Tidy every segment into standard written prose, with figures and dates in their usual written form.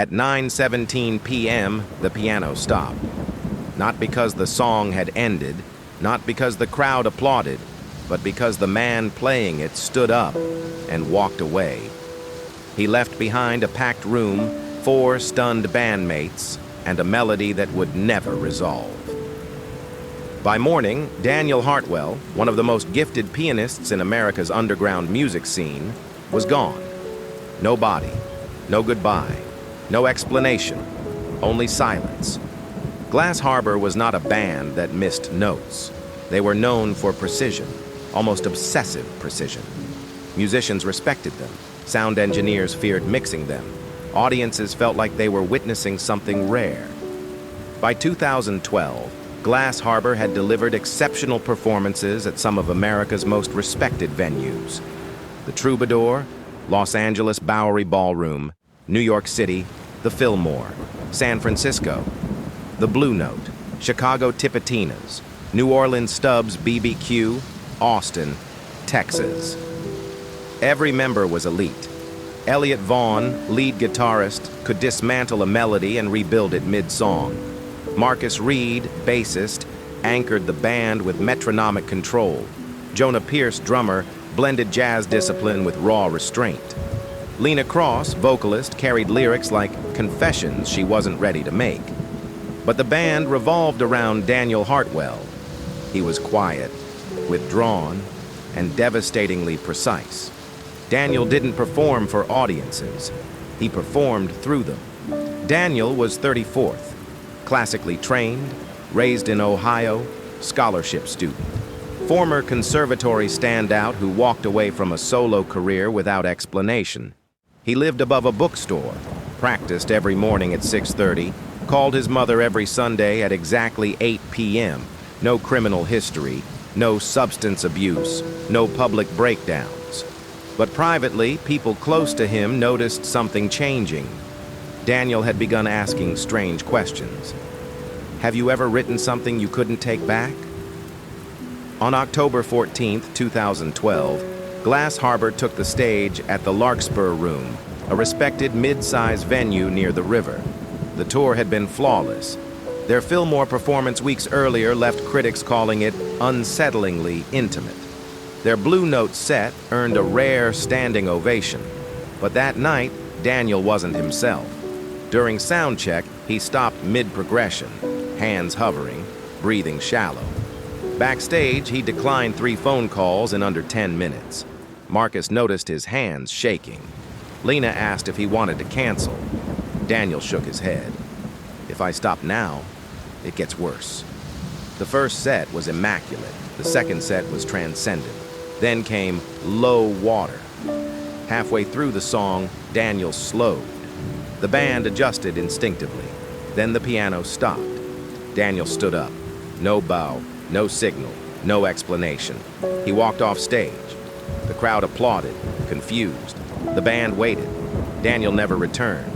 At 9:17 p.m., the piano stopped. Not because the song had ended, not because the crowd applauded, but because the man playing it stood up and walked away. He left behind a packed room, 4 stunned bandmates, and a melody that would never resolve. By morning, Daniel Hartwell, one of the most gifted pianists in America's underground music scene, was gone. No body, no goodbye, no explanation, only silence. Glass Harbor was not a band that missed notes. They were known for precision, almost obsessive precision. Musicians respected them. Sound engineers feared mixing them. Audiences felt like they were witnessing something rare. By 2012, Glass Harbor had delivered exceptional performances at some of America's most respected venues. The Troubadour, Los Angeles Bowery Ballroom, New York City, the Fillmore, San Francisco, the Blue Note, Chicago Tipitinas, New Orleans Stubbs BBQ, Austin, Texas. Every member was elite. Elliot Vaughn, lead guitarist, could dismantle a melody and rebuild it mid-song. Marcus Reed, bassist, anchored the band with metronomic control. Jonah Pierce, drummer, blended jazz discipline with raw restraint. Lena Cross, vocalist, carried lyrics like confessions she wasn't ready to make. But the band revolved around Daniel Hartwell. He was quiet, withdrawn, and devastatingly precise. Daniel didn't perform for audiences. He performed through them. Daniel was 34th, classically trained, raised in Ohio, scholarship student. Former conservatory standout who walked away from a solo career without explanation. He lived above a bookstore, practiced every morning at 6:30, called his mother every Sunday at exactly 8 p.m. No criminal history, no substance abuse, no public breakdowns. But privately, people close to him noticed something changing. Daniel had begun asking strange questions. Have you ever written something you couldn't take back? On October 14, 2012, Glass Harbor took the stage at the Larkspur Room, a respected mid-size venue near the river. The tour had been flawless. Their Fillmore performance weeks earlier left critics calling it unsettlingly intimate. Their Blue Note set earned a rare standing ovation. But that night, Daniel wasn't himself. During sound check, he stopped mid-progression, hands hovering, breathing shallow. Backstage, he declined 3 phone calls in under 10 minutes. Marcus noticed his hands shaking. Lena asked if he wanted to cancel. Daniel shook his head. If I stop now, it gets worse. The first set was immaculate. The second set was transcendent. Then came Low Water. Halfway through the song, Daniel slowed. The band adjusted instinctively. Then the piano stopped. Daniel stood up. No bow, no signal, no explanation. He walked off stage. The crowd applauded, confused. The band waited. Daniel never returned.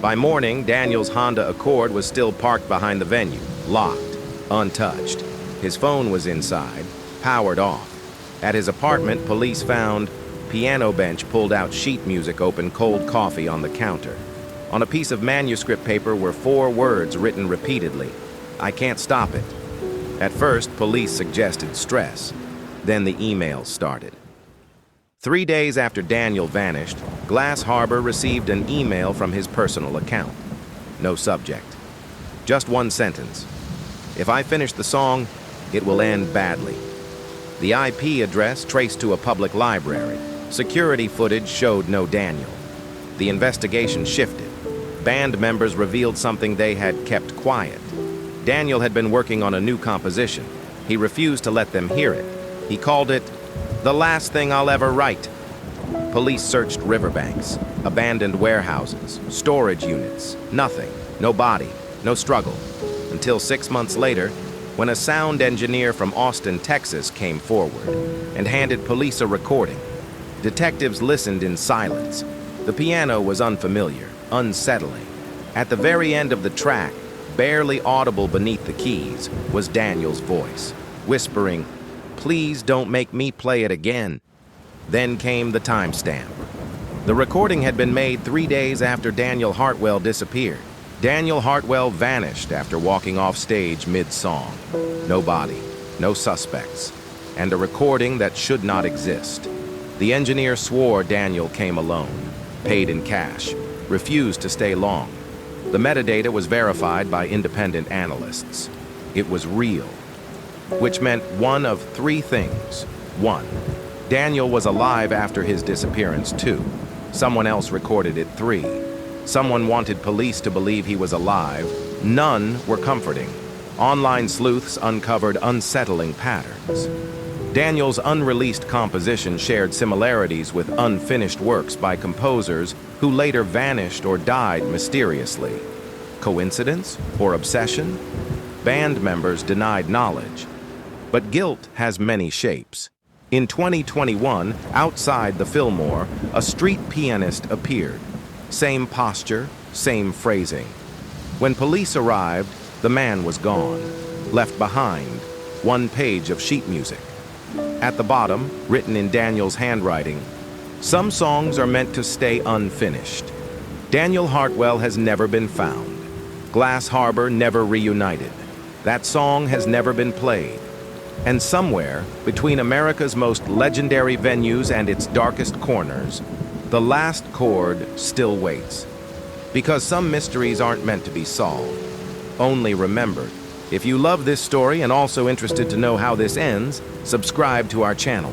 By morning, Daniel's Honda Accord was still parked behind the venue, locked, untouched. His phone was inside, powered off. At his apartment, police found piano bench pulled out, sheet music open, cold coffee on the counter. On a piece of manuscript paper were 4 words written repeatedly. I can't stop it. At first, police suggested stress. Then the emails started. 3 days after Daniel vanished, Glass Harbor received an email from his personal account. No subject. Just one sentence. If I finish the song, it will end badly. The IP address traced to a public library. Security footage showed no Daniel. The investigation shifted. Band members revealed something they had kept quiet. Daniel had been working on a new composition. He refused to let them hear it. He called it the last thing I'll ever write. Police searched riverbanks, abandoned warehouses, storage units. Nothing. No body. No struggle. Until 6 months later, when a sound engineer from Austin, Texas came forward and handed police a recording. Detectives listened in silence. The piano was unfamiliar, unsettling. At the very end of the track, barely audible beneath the keys, was Daniel's voice, whispering, "Please don't make me play it again." Then came the timestamp. The recording had been made 3 days after Daniel Hartwell disappeared. Daniel Hartwell vanished after walking off stage mid-song. No body, no suspects, and a recording that should not exist. The engineer swore Daniel came alone, paid in cash, refused to stay long. The metadata was verified by independent analysts. It was real, which meant one of three things. 1. Daniel was alive after his disappearance. 2. Someone else recorded it. 3. Someone wanted police to believe he was alive. None were comforting. Online sleuths uncovered unsettling patterns. Daniel's unreleased composition shared similarities with unfinished works by composers who later vanished or died mysteriously. Coincidence or obsession? Band members denied knowledge. But guilt has many shapes. In 2021, outside the Fillmore, a street pianist appeared. Same posture, same phrasing. When police arrived, the man was gone, left behind one page of sheet music. At the bottom, written in Daniel's handwriting, "Some songs are meant to stay unfinished." Daniel Hartwell has never been found. Glass Harbor never reunited. That song has never been played. And somewhere, between America's most legendary venues and its darkest corners, the last chord still waits. Because some mysteries aren't meant to be solved, only remembered. If you love this story and also interested to know how this ends, subscribe to our channel.